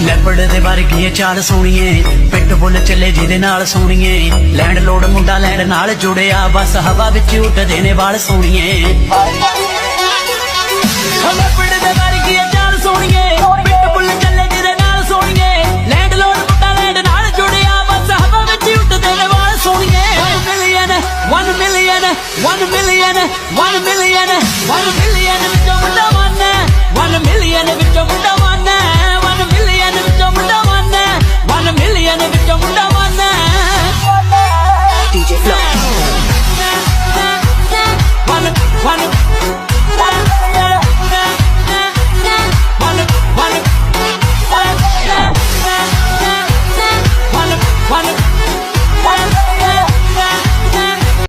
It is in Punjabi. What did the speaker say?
ਲੈਪੜ ਦੇ ਵਰਗੀ ਚਾਲ ਸੋਣੀਏ, ਪਿੱਟ ਬੁੱਲ ਚੱਲੇ ਜਿਹਦੇ ਨਾਲ ਸੋਣੀਏ, ਲੈਂਡ ਲੋਡ ਮੁੰਡਾ ਲੈਂਡ ਨਾਲ ਜੁੜਿਆ, ਬਸ ਹਵਾ ਵਿੱਚ ਉੱਡਦੇ ਨੇ ਵਾਲ ਸੋਣੀਏ। ਲੈਪੜ ਦੇ ਵਰਗੀ ਚਾਲ ਸੋਣੀਏ, ਪਿੱਟ ਬੁੱਲ ਚੱਲੇ ਜਿਹਦੇ ਨਾਲ ਸੋਣੀਏ, ਲੈਂਡ ਲੋਡ ਮੁੰਡਾ ਲੈਂਡ ਨਾਲ ਜੁੜਿਆ, ਬਸ ਹਵਾ ਵਿੱਚ ਉੱਡਦੇ ਨੇ ਵਾਲ ਸੋਣੀਏ। 1 million 1 million 1 million 1 million 1 million ਵਿੱਚੋਂ ਮੁੰਡਾ ਵਨ, 1 ਮਿਲੀਅਨ ਵਿੱਚੋਂ ਮੁੰਡਾ ਵਨ, 1 ਮਿਲੀਅਨ ਵਿੱਚੋਂ ਮੁੰਡਾ ਵਨ, 1 ਮਿਲੀਅਨ ਵਿੱਚੋਂ ਮੁੰਡਾ